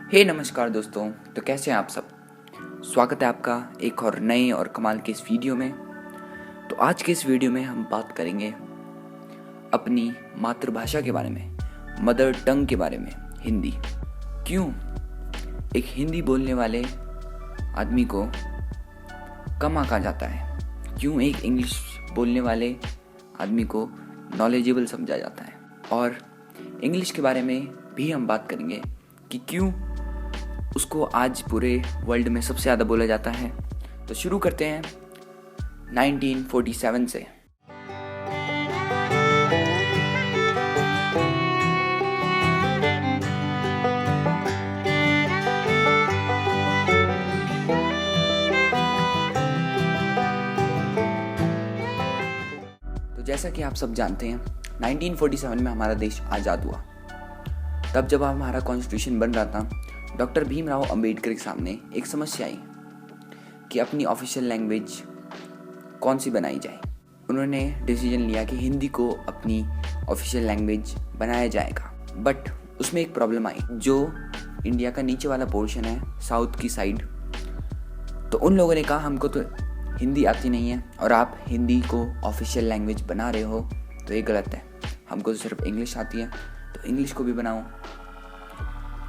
नमस्कार दोस्तों। तो कैसे हैं आप सब। स्वागत है आपका एक और नए और कमाल के इस वीडियो में। तो आज के इस वीडियो में हम बात करेंगे अपनी मातृभाषा के बारे में, मदर टंग के बारे में, हिंदी। क्यों एक हिंदी बोलने वाले आदमी को कम आंका जाता है, क्यों एक इंग्लिश बोलने वाले आदमी को नॉलेजेबल समझा जाता है, और इंग्लिश के बारे में भी हम बात करेंगे कि क्यों उसको आज पूरे वर्ल्ड में सबसे ज़्यादा बोला जाता है। तो शुरू करते हैं 1947 से। तो जैसा कि आप सब जानते हैं 1947 में हमारा देश आज़ाद हुआ। तब जब हमारा कॉन्स्टिट्यूशन बन रहा था, डॉक्टर भीमराव अंबेडकर के सामने एक समस्या आई कि अपनी ऑफिशियल लैंग्वेज कौन सी बनाई जाए। उन्होंने डिसीजन लिया कि हिंदी को अपनी ऑफिशियल लैंग्वेज बनाया जाएगा। बट उसमें एक प्रॉब्लम आई, जो इंडिया का नीचे वाला पोर्शन है, साउथ की साइड, तो उन लोगों ने कहा हमको तो हिंदी आती नहीं है और आप हिंदी को ऑफिशियल लैंग्वेज बना रहे हो, तो ये गलत है। हमको तो सिर्फ इंग्लिश आती है, तो इंग्लिश को भी बनाओ।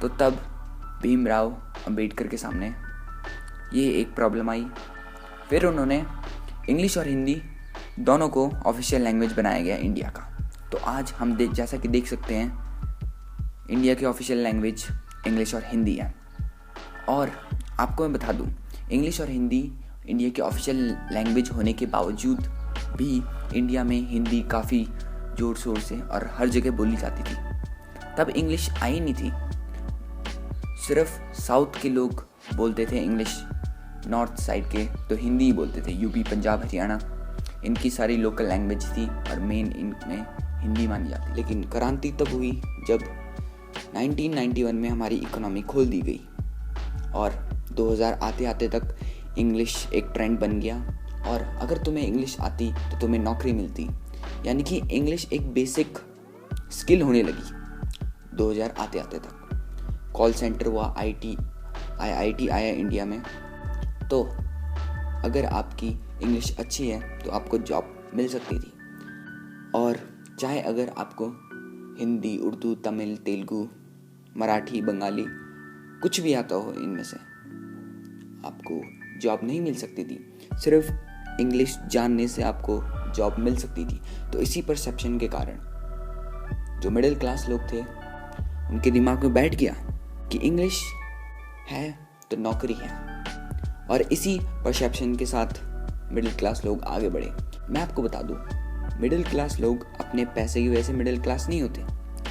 तो तब भीमराव अंबेडकर के सामने ये एक प्रॉब्लम आई। फिर उन्होंने इंग्लिश और हिंदी दोनों को ऑफिशियल लैंग्वेज बनाया गया इंडिया का। तो आज हम जैसा कि देख सकते हैं, इंडिया की ऑफिशियल लैंग्वेज इंग्लिश और हिंदी है। और आपको मैं बता दूं, इंग्लिश और हिंदी इंडिया की ऑफिशियल लैंग्वेज होने के बावजूद भी इंडिया में हिंदी काफ़ी ज़ोर शोर से और हर जगह बोली जाती थी। तब इंग्लिश आई नहीं थी, सिर्फ साउथ के लोग बोलते थे इंग्लिश, नॉर्थ साइड के तो हिंदी ही बोलते थे। यूपी, पंजाब, हरियाणा, इनकी सारी लोकल लैंग्वेज थी और मेन इनमें हिंदी मानी जाती। लेकिन क्रांति तब हुई जब 1991 में हमारी इकोनॉमी खोल दी गई और 2000 आते आते तक इंग्लिश एक ट्रेंड बन गया। और अगर तुम्हें इंग्लिश आती तो तुम्हें नौकरी मिलती, यानी कि इंग्लिश एक बेसिक स्किल होने लगी 2000 आते आते तक। कॉल सेंटर हुआ, IIT आया इंडिया में। तो अगर आपकी इंग्लिश अच्छी है तो आपको जॉब मिल सकती थी। और चाहे अगर आपको हिंदी, उर्दू, तमिल, तेलुगु, मराठी, बंगाली कुछ भी आता हो, इनमें से आपको जॉब नहीं मिल सकती थी। सिर्फ इंग्लिश जानने से आपको जॉब मिल सकती थी। तो इसी परसेप्शन के कारण जो मिडिल क्लास लोग थे, उनके दिमाग में बैठ गया कि इंग्लिश है तो नौकरी है। और इसी परसेप्शन के साथ मिडिल क्लास लोग आगे बढ़े। मैं आपको बता दूं, मिडिल क्लास लोग अपने पैसे की वजह से मिडिल क्लास नहीं होते,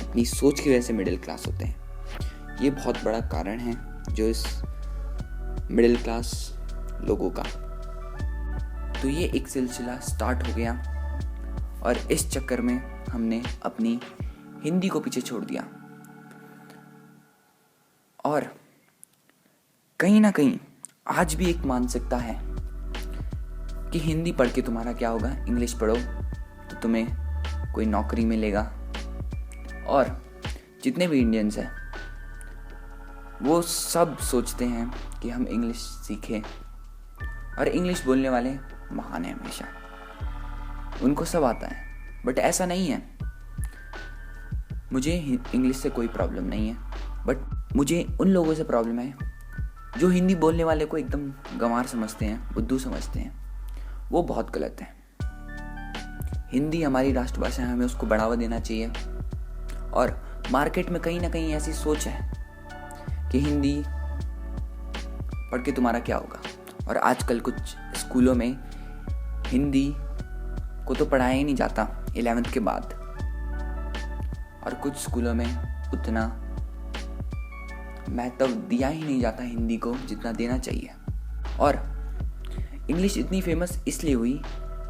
अपनी सोच की वजह से मिडिल क्लास होते हैं। ये बहुत बड़ा कारण है जो इस मिडिल क्लास लोगों का। तो ये एक सिलसिला स्टार्ट हो गया और इस चक्कर में हमने अपनी हिंदी को पीछे छोड़ दिया। और कहीं ना कहीं आज भी एक मानसिकता है कि हिंदी पढ़ के तुम्हारा क्या होगा, इंग्लिश पढ़ो तो तुम्हें कोई नौकरी मिलेगा। और जितने भी इंडियंस हैं वो सब सोचते हैं कि हम इंग्लिश सीखें, और इंग्लिश बोलने वाले महान हैं हमेशा, उनको सब आता है। बट ऐसा नहीं है। मुझे इंग्लिश से कोई प्रॉब्लम नहीं है, बट मुझे उन लोगों से प्रॉब्लम है जो हिंदी बोलने वाले को एकदम गंवार समझते हैं, बुद्धू समझते हैं। वो बहुत गलत है। हिंदी हमारी राष्ट्रभाषा है, हमें उसको बढ़ावा देना चाहिए। और मार्केट में कहीं ना कहीं ऐसी सोच है कि हिंदी पढ़ के तुम्हारा क्या होगा। और आजकल कुछ स्कूलों में हिंदी को तो पढ़ाया ही नहीं जाता 11th के बाद, और कुछ स्कूलों में उतना महत्व दिया ही नहीं जाता हिंदी को जितना देना चाहिए। और इंग्लिश इतनी फेमस इसलिए हुई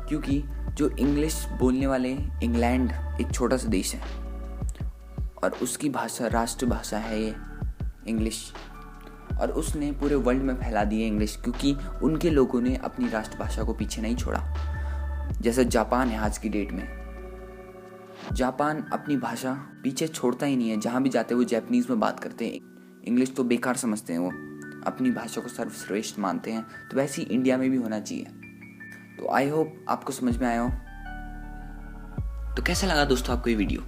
क्योंकि जो इंग्लिश बोलने वाले, इंग्लैंड एक छोटा सा देश है और उसकी भाषा, राष्ट्रभाषा है ये इंग्लिश, और उसने पूरे वर्ल्ड में फैला दी है इंग्लिश, क्योंकि उनके लोगों ने अपनी राष्ट्रभाषा को पीछे नहीं छोड़ा। जैसे जापान है आज की डेट में, जापान अपनी भाषा पीछे छोड़ता ही नहीं है। जहाँ भी जाते हैं वो जापानीज़ में बात करते हैं, इंग्लिश तो बेकार समझते हैं, वो अपनी भाषा को सर्वश्रेष्ठ मानते हैं, तो वैसे ही इंडिया में भी होना चाहिए। तो आई होप आपको समझ में आया हो। तो कैसा लगा दोस्तों आपको ये वीडियो,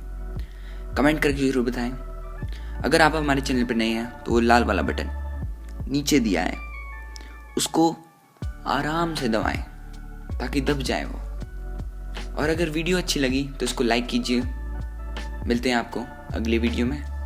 कमेंट करके जरूर बताएं। अगर आप हमारे चैनल पर नए हैं तो वो लाल वाला बटन नीचे दिया है, उसको आराम से दबाएं ताकि दब जाए वो। और अगर वीडियो अच्छी लगी तो इसको लाइक कीजिए। मिलते हैं आपको अगले वीडियो में।